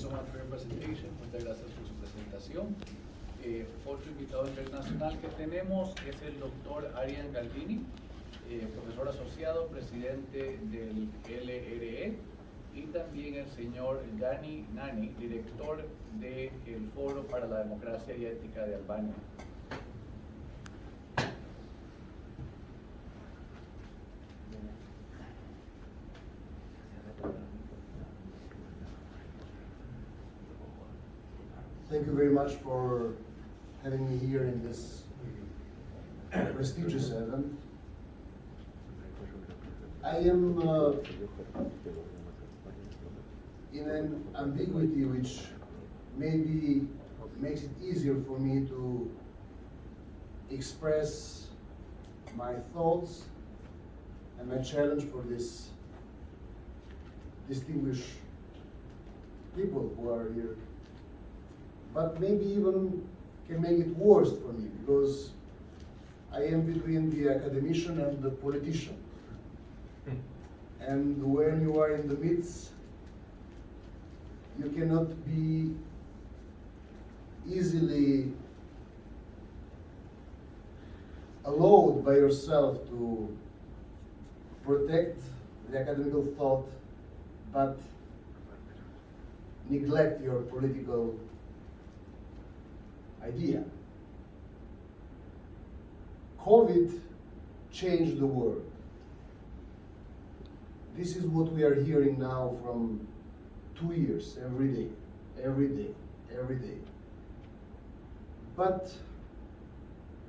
so much for your presentation. Muchas gracias por su presentación. Otro invitado internacional que tenemos es el doctor Arian Galdini, profesor asociado, presidente del LRE, y también el señor Gani Nani, director del Foro para la Democracia y Ética de Albania. Thank you very much for having me here in this prestigious event. I am in an ambiguity which maybe makes it easier for me to express my thoughts and my challenge for this distinguished people who are here. But maybe even can make it worse for me, because I am between the academician and the politician. And when you are in the midst, you cannot be easily allowed by yourself to protect the academical thought, but neglect your political idea. COVID changed the world. This is what we are hearing now from 2 years, every day, every day, every day. But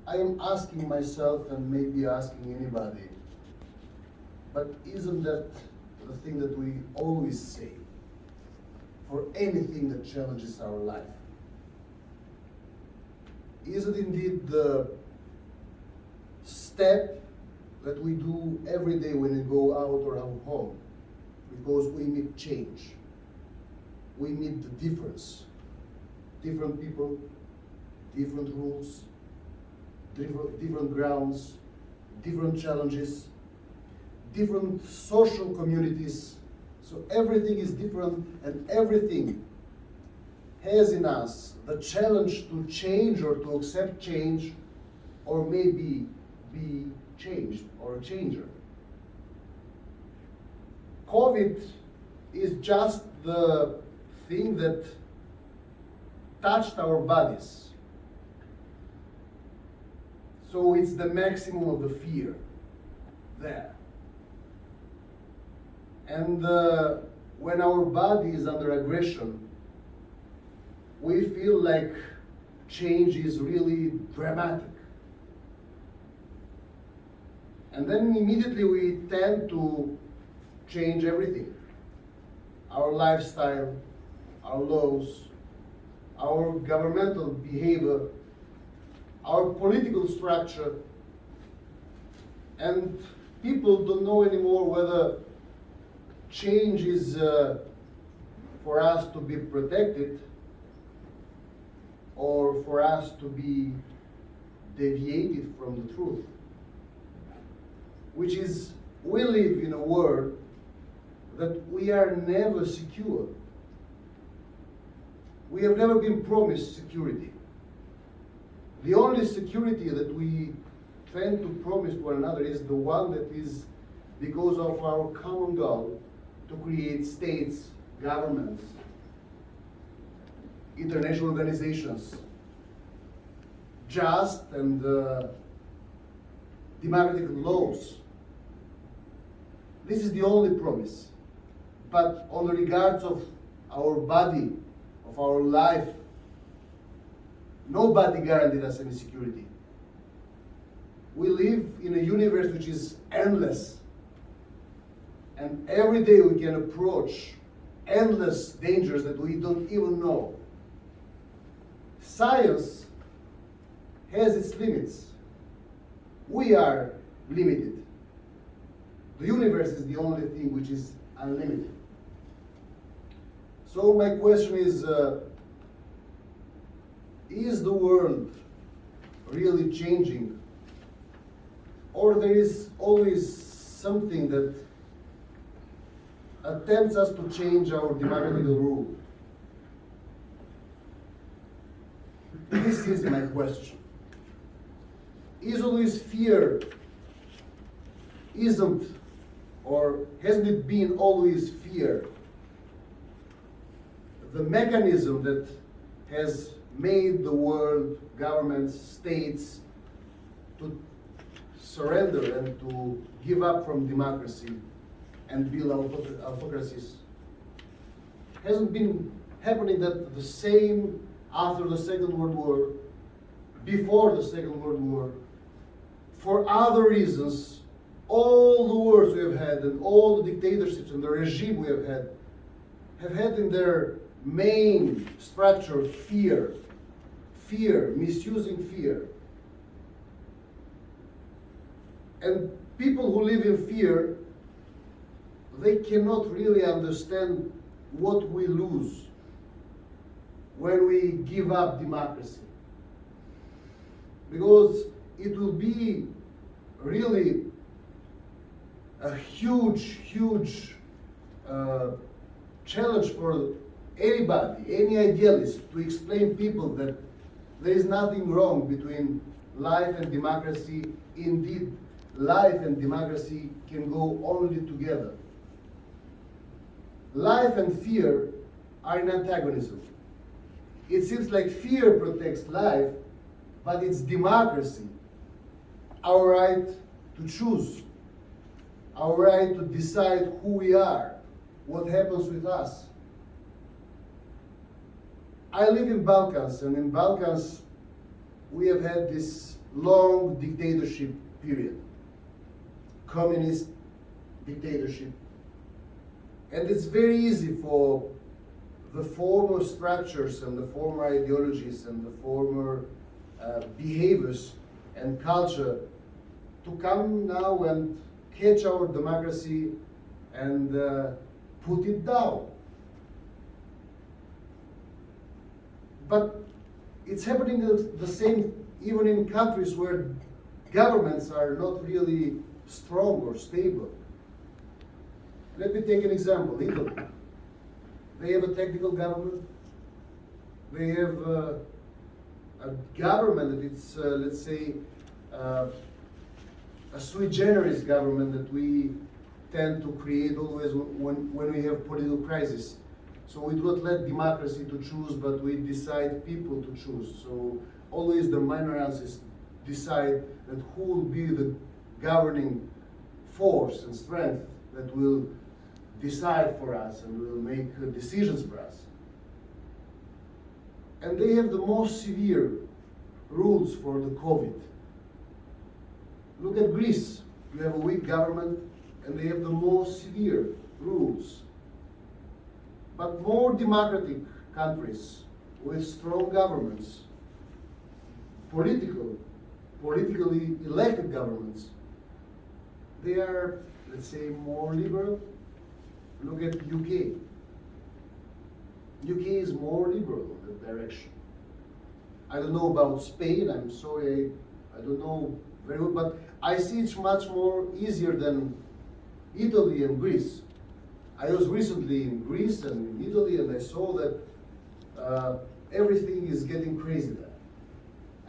I am asking myself, and maybe asking anybody, but isn't that the thing that we always say for anything that challenges our life? Is it indeed the step that we do every day when we go out or home? Because we meet change. We meet the difference. Different people, different rules, different grounds, different challenges, different social communities. So everything is different, and everything has in us the challenge to change or to accept change, or maybe be changed or a changer. COVID is just the thing that touched our bodies. So it's the maximum of the fear there. And when our body is under aggression, we feel like change is really dramatic. And then immediately we tend to change everything. Our lifestyle, our laws, our governmental behavior, our political structure. And people don't know anymore whether change is for us to be protected or for us to be deviated from the truth. Which is, we live in a world that we are never secure. We have never been promised security. The only security that we tend to promise to one another is the one that is because of our common goal to create states, governments, international organizations, just and democratic laws. This is the only promise. But on the regards of our body, of our life, nobody guaranteed us any security. We live in a universe which is endless. And every day we can approach endless dangers that we don't even know. Science has its limits. We are limited. The universe is the only thing which is unlimited. So my question is the world really changing? Or there is always something that attempts us to change our democratic rule? this is my question. Is always fear, isn't, or hasn't it been always fear, the mechanism that has made the world, governments, states, to surrender and to give up from democracy and build autocracies? Hasn't been happening that the same after the Second World War, before the Second World War, for other reasons, all the wars we have had and all the dictatorships and the regime we have had in their main structure fear, misusing fear. And people who live in fear, they cannot really understand what we lose when we give up democracy. Because it will be really a huge challenge for anybody, any idealist, to explain people that there is nothing wrong between life and democracy. Indeed, life and democracy can go only together. Life and fear are in antagonism. It seems like fear protects life, but it's democracy, our right to choose, our right to decide who we are, what happens with us. I live in Balkans, and in Balkans we have had this long dictatorship period, communist dictatorship. And it's very easy for the former structures and the former ideologies and the former behaviors and culture to come now and catch our democracy and put it down. But it's happening the same even in countries where governments are not really strong or stable. Let me take an example, Italy. They have a technical government. They have a government that it's, let's say, a sui generis government that we tend to create always when we have political crisis. So we do not let democracy to choose, but we decide people to choose. So always the minorities decide that who will be the governing force and strength that will decide for us and will make decisions for us. And they have the most severe rules for the COVID. Look at Greece. You have a weak government and they have the most severe rules. But more democratic countries with strong governments, politically elected governments, they are, let's say, more liberal. Look at UK. UK is more liberal in that direction. I don't know about Spain, I'm sorry, I don't know very well, but I see it's much more easier than Italy and Greece. I was recently in Greece and in Italy and I saw that everything is getting crazy there.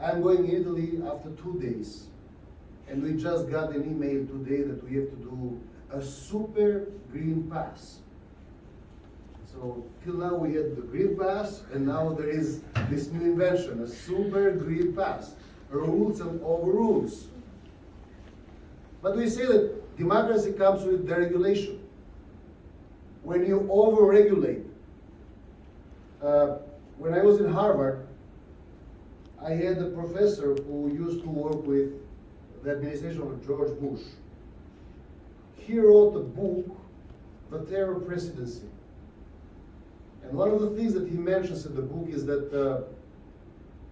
I'm going in Italy after 2 days and we just got an email today that we have to do a super green pass. So till now we had the green pass and now there is this new invention, a super green pass. Rules and overrules. But we say that democracy comes with deregulation. When you over-regulate, when I was in Harvard, I had a professor who used to work with the administration of George Bush. He wrote a book, The Terror Presidency. And one of the things that he mentions in the book is that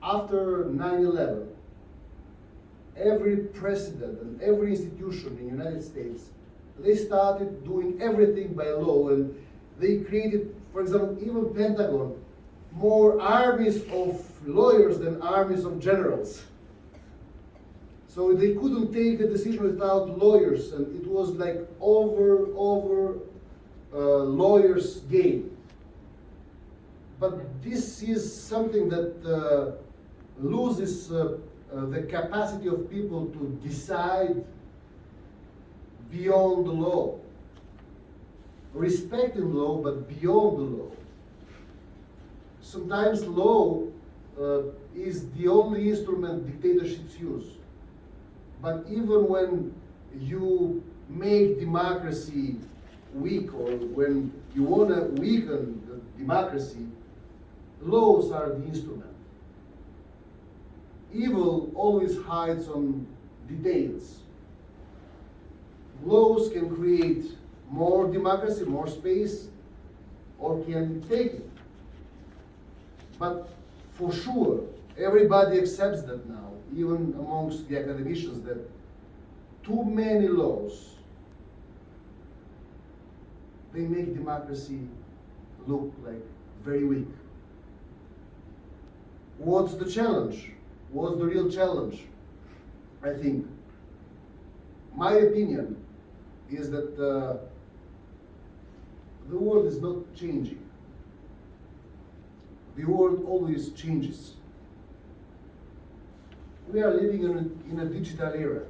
after 9/11, every president and every institution in the United States, they started doing everything by law, and they created, for example, even Pentagon, more armies of lawyers than armies of generals. So they couldn't take a decision without lawyers, and it was like over lawyers' game. But this is something that loses the capacity of people to decide beyond the law, respecting law but beyond the law. Sometimes law is the only instrument dictatorships use. But even when you make democracy weak, or when you want to weaken the democracy, laws are the instrument. Evil always hides on details. Laws can create more democracy, more space, or can take it. But for sure, everybody accepts that now, even amongst the academicians, that too many laws, they make democracy look like very weak. What's the challenge? What's the real challenge? I think, my opinion is that the world is not changing. The world always changes. We are living in a digital era.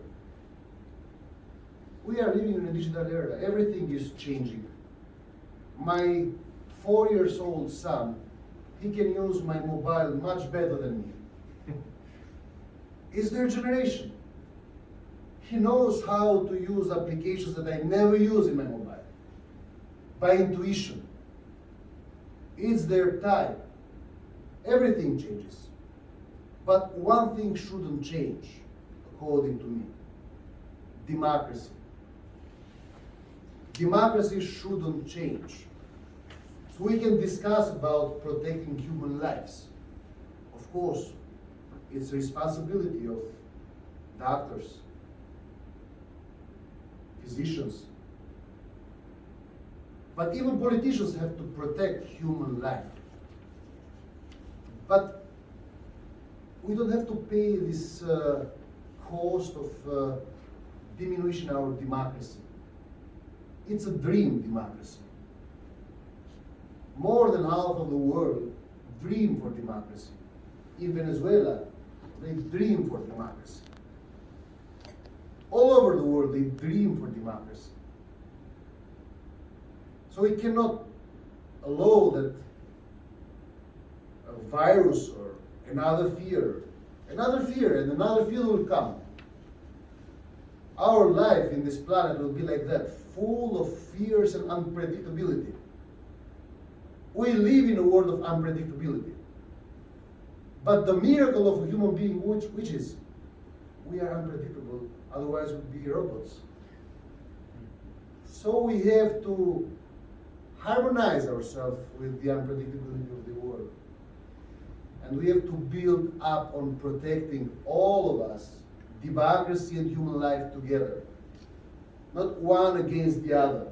We are living in a digital era. Everything is changing. My 4-year-old son, he can use my mobile much better than me. It's their generation. He knows how to use applications that I never use in my mobile, by intuition. It's their time. Everything changes. But one thing shouldn't change, according to me: democracy. Democracy shouldn't change. So we can discuss about protecting human lives. Of course, it's the responsibility of doctors, physicians. But even politicians have to protect human life. But we don't have to pay this cost of diminishing our democracy. It's a dream democracy. More than half of the world dream for democracy. In Venezuela, they dream for democracy. All over the world, they dream for democracy. So we cannot allow that a virus or another fear and another fear will come. Our life in this planet will be like that, full of fears and unpredictability. We live in a world of unpredictability. But the miracle of a human being, which is, we are unpredictable, otherwise we'd be robots. So we have to harmonize ourselves with the unpredictability of the world. And we have to build up on protecting all of us, democracy and human life together, not one against the other.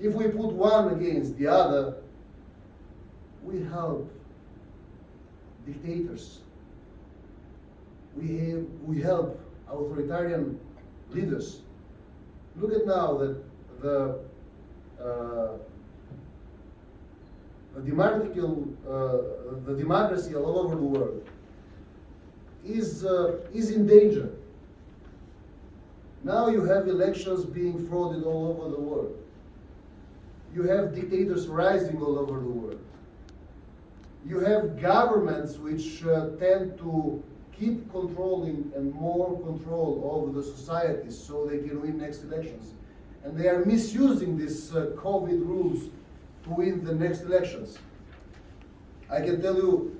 If we put one against the other, we help dictators. We help authoritarian leaders. Look at now that the democracy all over the world is in danger. Now you have elections being frauded all over the world. You have dictators rising all over the world. You have governments which tend to keep controlling and more control over the societies so they can win next elections. And they are misusing these COVID rules to win the next elections. I can tell you,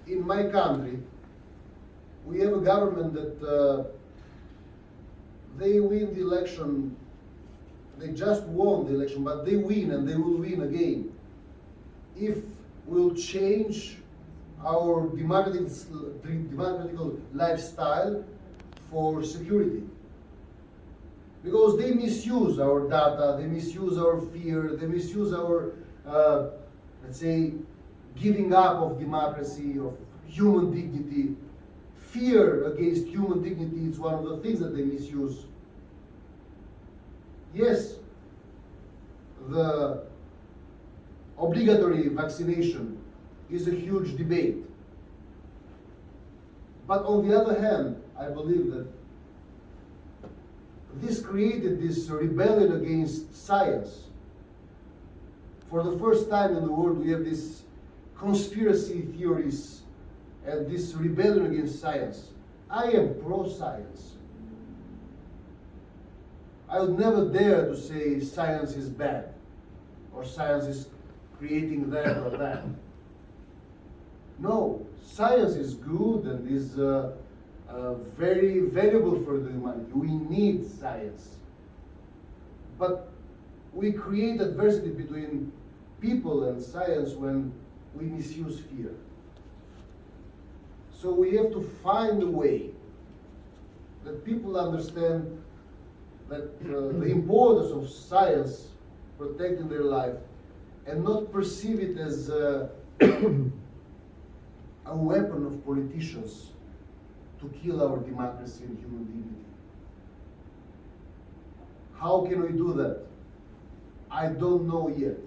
in my country, we have a government that they win the election, they just won the election, but they win and they will win again if we'll change our democratical lifestyle for security. Because they misuse our data, they misuse our fear, they misuse our, let's say, giving up of democracy, of human dignity. Fear against human dignity is one of the things that they misuse. Yes, the obligatory vaccination is a huge debate. But on the other hand, I believe that this created this rebellion against science. For the first time in the world, we have these conspiracy theories and this rebellion against science. I am pro-science. I would never dare to say science is bad or science is creating that or that. No, science is good and is very valuable for the humanity. We need science. But we create adversity between people and science when we misuse fear. So we have to find a way that people understand that the importance of science protecting their life and not perceive it as a weapon of politicians to kill our democracy and human dignity. How can we do that? I don't know yet.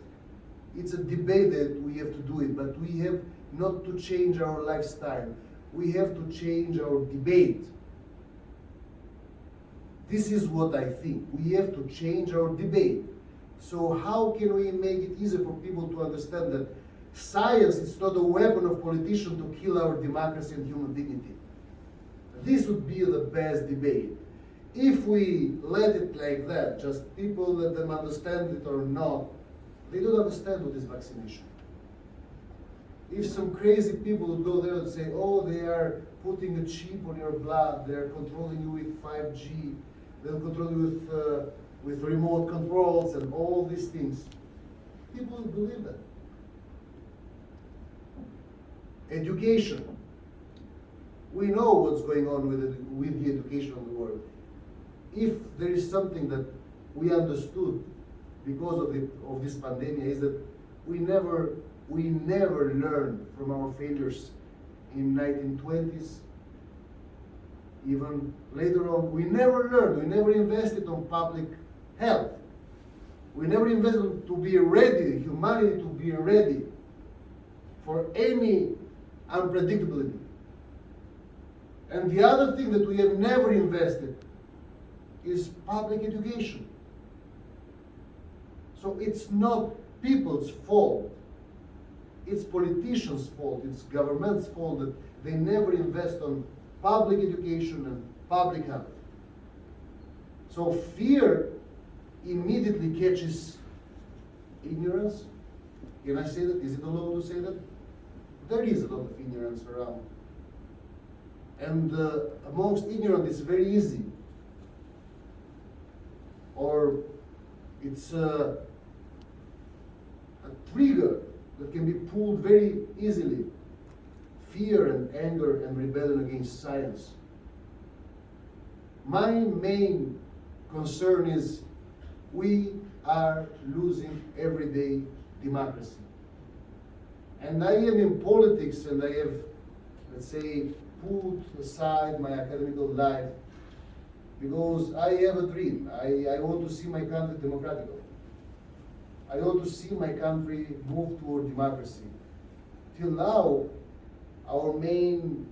It's a debate that we have to do it, but we have not to change our lifestyle. We have to change our debate. This is what I think. We have to change our debate. So how can we make it easier for people to understand that science is not a weapon of politicians to kill our democracy and human dignity? This would be the best debate. If we let it like that, just people let them understand it or not, they don't understand what is vaccination. If some crazy people would go there and say, oh, they are putting a chip on your blood, they are controlling you with 5G, they'll control you with remote controls and all these things, people will believe that. Education. We know what's going on with the education of the world. If there is something that we understood because of this pandemic, is that we never learned from our failures in 1920s. Even later on, we never learned. We never invested on public health. We never invested to be ready, humanity to be ready for any unpredictability. And the other thing that we have never invested is public education. So it's not people's fault. It's politicians' fault. It's government's fault that they never invest on public education and public health. So fear immediately catches ignorance. Can I say that? Is it allowed to say that? There is a lot of ignorance around. And amongst ignorance, it's very easy. Or it's a trigger that can be pulled very easily. Fear and anger and rebellion against science. My main concern is we are losing everyday democracy. And I am in politics and I have, let's say, put aside my academical life because I have a dream. I want to see my country democratic. I want to see my country move toward democracy. Till now, our main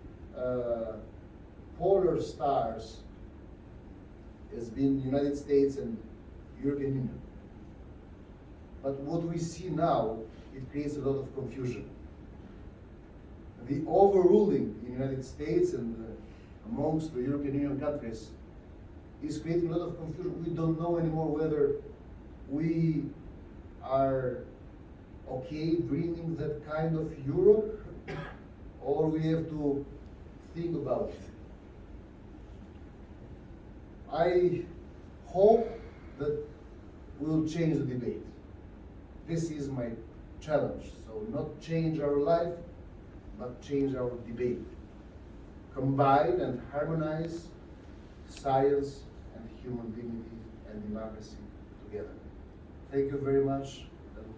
polar stars has been United States and European Union. But what we see now, it creates a lot of confusion. The overruling in the United States and amongst the European Union countries is creating a lot of confusion. We don't know anymore whether we are okay dreaming that kind of Europe or we have to think about it. I hope that we'll change the debate. This is my challenge. So not change our life, but change our debate. Combine and harmonize science and human dignity and democracy together. Thank you very much. And,